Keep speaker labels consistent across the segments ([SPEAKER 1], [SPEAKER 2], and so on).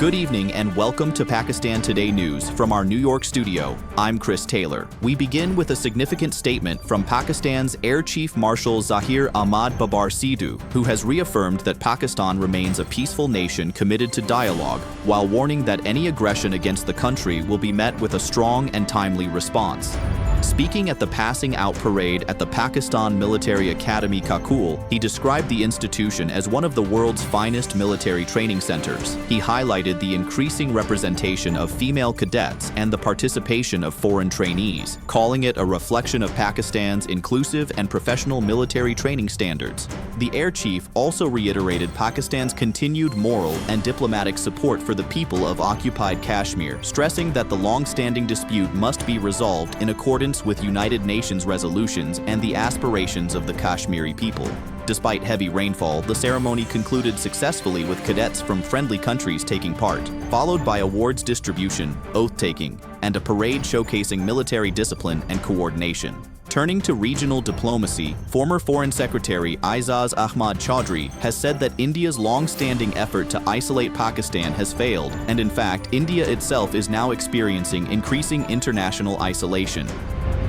[SPEAKER 1] Good evening and welcome to Pakistan Today News from our New York studio. I'm Chris Taylor. We begin with a significant statement from Pakistan's Air Chief Marshal Zahir Ahmad Babar Sidhu, who has reaffirmed that Pakistan remains a peaceful nation committed to dialogue, while warning that any aggression against the country will be met with a strong and timely response. Speaking at the passing out parade at the Pakistan Military Academy Kakul, he described the institution as one of the world's finest military training centers. He highlighted the increasing representation of female cadets and the participation of foreign trainees, calling it a reflection of Pakistan's inclusive and professional military training standards. The air chief also reiterated Pakistan's continued moral and diplomatic support for the people of occupied Kashmir, stressing that the long-standing dispute must be resolved in accordance with United Nations resolutions and the aspirations of the Kashmiri people. Despite heavy rainfall, the ceremony concluded successfully with cadets from friendly countries taking part, followed by awards distribution, oath-taking, and a parade showcasing military discipline and coordination. Turning to regional diplomacy, former Foreign Secretary Aizaz Ahmad Chaudhry has said that India's long-standing effort to isolate Pakistan has failed, and in fact, India itself is now experiencing increasing international isolation.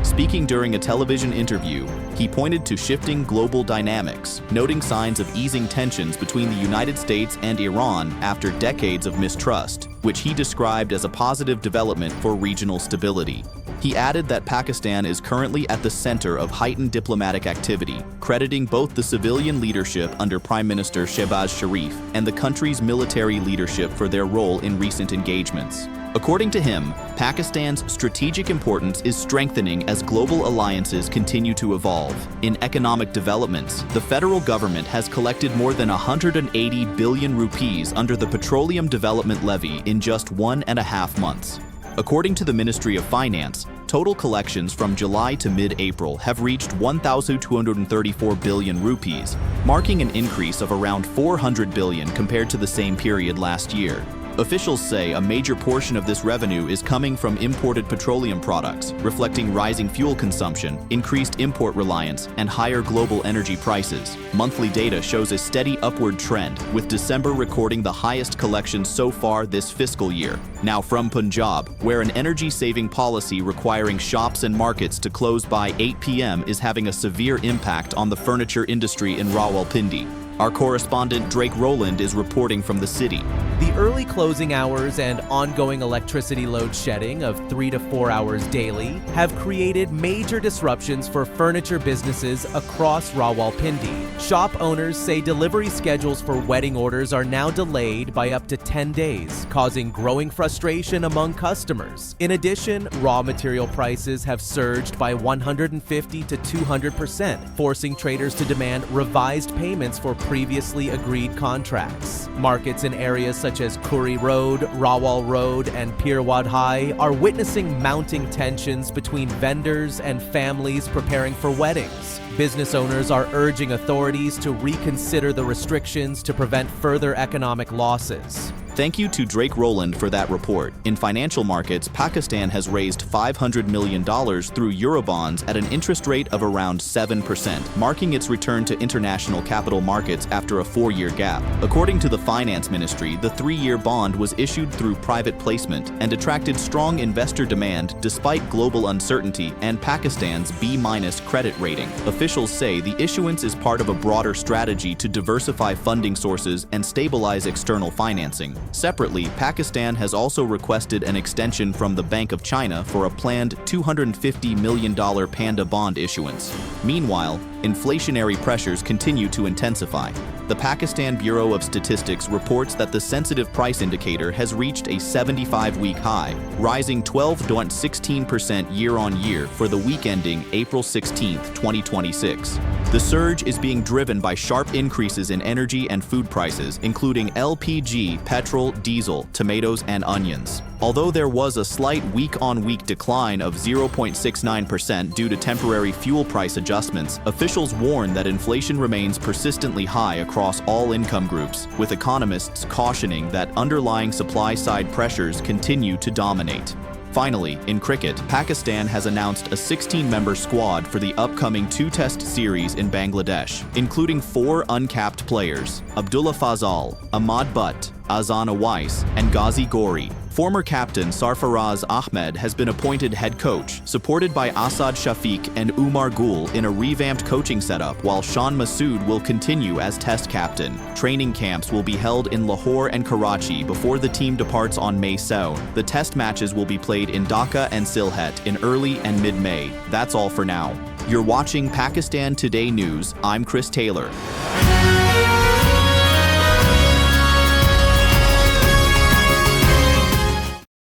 [SPEAKER 1] Speaking during a television interview, he pointed to shifting global dynamics, noting signs of easing tensions between the United States and Iran after decades of mistrust, which he described as a positive development for regional stability. He added that Pakistan is currently at the center of heightened diplomatic activity, crediting both the civilian leadership under Prime Minister Shehbaz Sharif and the country's military leadership for their role in recent engagements. According to him, Pakistan's strategic importance is strengthening as global alliances continue to evolve. In economic developments, the federal government has collected more than 180 billion rupees under the Petroleum Development Levy in just 1.5 months. According to the Ministry of Finance, total collections from July to mid-April have reached 1,234 billion rupees, marking an increase of around 400 billion compared to the same period last year. Officials say a major portion of this revenue is coming from imported petroleum products, reflecting rising fuel consumption, increased import reliance, and higher global energy prices. Monthly data shows a steady upward trend, with December recording the highest collection so far this fiscal year. Now from Punjab, where an energy-saving policy requiring shops and markets to close by 8 p.m. is having a severe impact on the furniture industry in Rawalpindi. Our correspondent Drake Rowland is reporting from the city.
[SPEAKER 2] The early closing hours and ongoing electricity load shedding of 3 to 4 hours daily have created major disruptions for furniture businesses across Rawalpindi. Shop owners say delivery schedules for wedding orders are now delayed by up to 10 days, causing growing frustration among customers. In addition, raw material prices have surged by 150 to 200%, forcing traders to demand revised payments for previously agreed contracts. Markets in areas such as Kuri Road, Rawal Road, and Pir Wadhai are witnessing mounting tensions between vendors and families preparing for weddings. Business owners are urging authorities to reconsider the restrictions to prevent further economic losses.
[SPEAKER 1] Thank you to Drake Rowland for that report. In financial markets, Pakistan has raised $500 million through Eurobonds at an interest rate of around 7%, marking its return to international capital markets after a 4-year gap. According to the Finance Ministry, the 3-year bond was issued through private placement and attracted strong investor demand despite global uncertainty and Pakistan's B- credit rating. Officials say the issuance is part of a broader strategy to diversify funding sources and stabilize external financing. Separately, Pakistan has also requested an extension from the Bank of China for a planned $250 million panda bond issuance. Meanwhile, inflationary pressures continue to intensify. The Pakistan Bureau of Statistics reports that the sensitive price indicator has reached a 75-week high, rising 12.16% year-on-year for the week ending April 16, 2026. The surge is being driven by sharp increases in energy and food prices, including LPG, petrol, diesel, tomatoes, and onions. Although there was a slight week-on-week decline of 0.69% due to temporary fuel price adjustments, officials warn that inflation remains persistently high across all income groups, with economists cautioning that underlying supply-side pressures continue to dominate. Finally, in cricket, Pakistan has announced a 16-member squad for the upcoming 2-test series in Bangladesh, including 4 uncapped players: Abdullah Fazal, Ahmad Butt, Azan Awais, and Ghazi Gori. Former captain Sarfaraz Ahmed has been appointed head coach, supported by Asad Shafiq and Umar Gul in a revamped coaching setup, while Shan Masood will continue as test captain. Training camps will be held in Lahore and Karachi before the team departs on May 7. The test matches will be played in Dhaka and Sylhet in early and mid-May. That's all for now. You're watching Pakistan Today News. I'm Chris Taylor.